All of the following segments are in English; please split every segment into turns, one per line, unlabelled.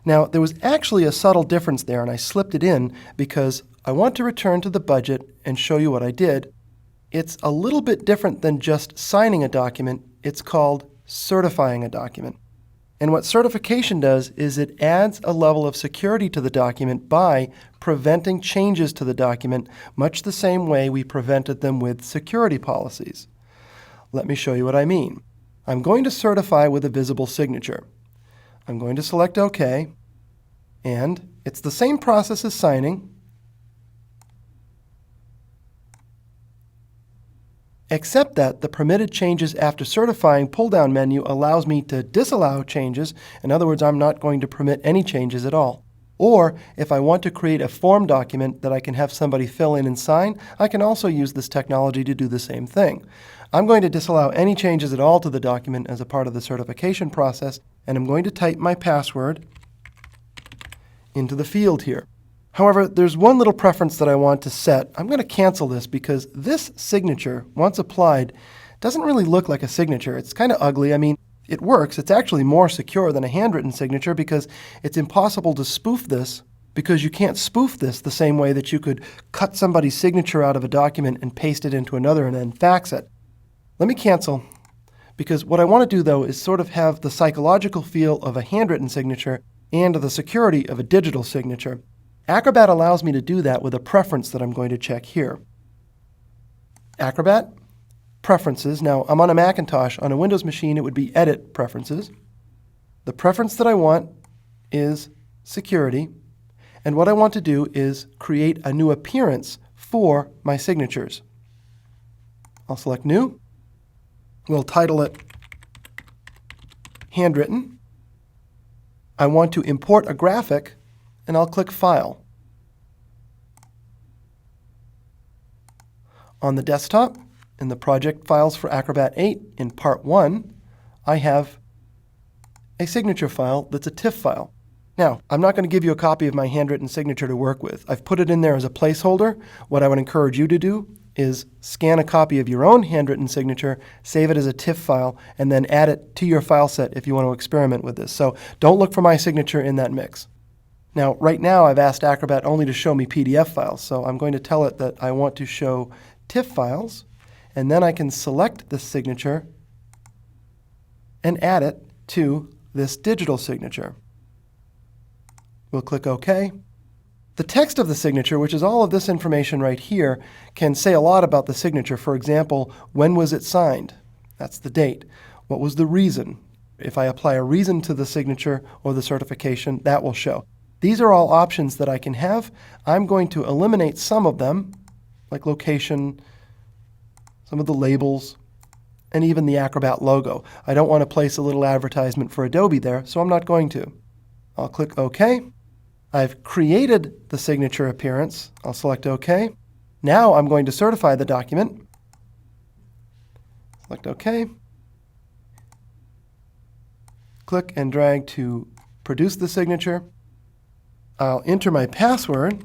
Now, there was actually a subtle difference there, and I slipped it in because I want to return to the budget and show you what I did. It's a little bit different than just signing a document. It's called certifying a document. And what certification does is it adds a level of security to the document by preventing changes to the document, much the same way we prevented them with security policies. Let me show you what I mean. I'm going to certify with a visible signature. I'm going to select OK, and it's the same process as signing, except that the permitted changes after certifying pull-down menu allows me to disallow changes. In other words, I'm not going to permit any changes at all. Or if I want to create a form document that I can have somebody fill in and sign, I can also use this technology to do the same thing. I'm going to disallow any changes at all to the document as a part of the certification process, and I'm going to type my password into the field here. However, there's one little preference that I want to set. I'm going to cancel this because this signature, once applied, doesn't really look like a signature. It's kind of ugly. I mean, it works. It's actually more secure than a handwritten signature because it's impossible to spoof this, because you can't spoof this the same way that you could cut somebody's signature out of a document and paste it into another and then fax it. Let me cancel, because what I want to do, though, is sort of have the psychological feel of a handwritten signature and the security of a digital signature. Acrobat allows me to do that with a preference that I'm going to check here. Acrobat, Preferences. Now, I'm on a Macintosh. On a Windows machine, it would be Edit Preferences. The preference that I want is Security. And what I want to do is create a new appearance for my signatures. I'll select New. We'll title it Handwritten. I want to import a graphic, and I'll click File. On the desktop, in the project files for Acrobat 8, in Part 1, I have a signature file that's a TIFF file. Now, I'm not going to give you a copy of my handwritten signature to work with. I've put it in there as a placeholder. What I would encourage you to do is scan a copy of your own handwritten signature, save it as a TIFF file, and then add it to your file set if you want to experiment with this. So don't look for my signature in that mix. Now, right now, I've asked Acrobat only to show me PDF files, so I'm going to tell it that I want to show TIFF files, and then I can select this signature and add it to this digital signature. We'll click OK. The text of the signature, which is all of this information right here, can say a lot about the signature. For example, when was it signed? That's the date. What was the reason? If I apply a reason to the signature or the certification, that will show. These are all options that I can have. I'm going to eliminate some of them, like location, some of the labels, and even the Acrobat logo. I don't want to place a little advertisement for Adobe there, so I'm not going to. I'll click OK. I've created the signature appearance. I'll select OK. Now I'm going to certify the document. Select OK. Click and drag to produce the signature. I'll enter my password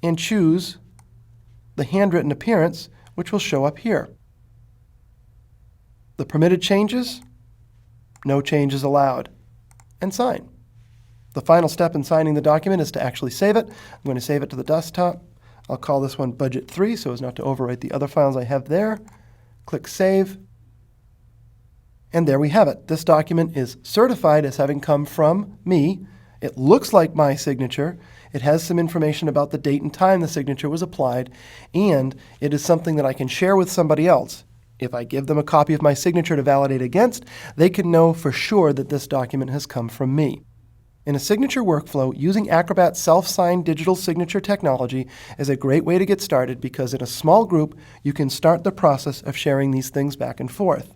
and choose the handwritten appearance, which will show up here. The permitted changes, no changes allowed, and sign. The final step in signing the document is to actually save it. I'm going to save it to the desktop. I'll call this one Budget 3 so as not to overwrite the other files I have there. Click Save. And there we have it. This document is certified as having come from me. It looks like my signature. It has some information about the date and time the signature was applied, and it is something that I can share with somebody else. If I give them a copy of my signature to validate against, they can know for sure that this document has come from me. In a signature workflow, using Acrobat's self-signed digital signature technology is a great way to get started because in a small group, you can start the process of sharing these things back and forth.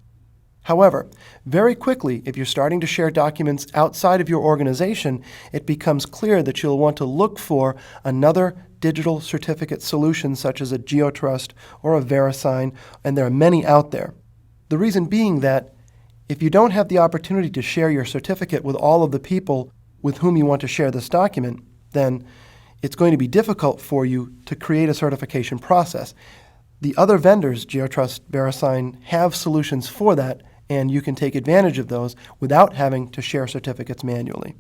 However, very quickly, if you're starting to share documents outside of your organization, it becomes clear that you'll want to look for another digital certificate solution such as a GeoTrust or a VeriSign, and there are many out there. The reason being that if you don't have the opportunity to share your certificate with all of the people with whom you want to share this document, then it's going to be difficult for you to create a certification process. The other vendors, GeoTrust, VeriSign, have solutions for that, and you can take advantage of those without having to share certificates manually.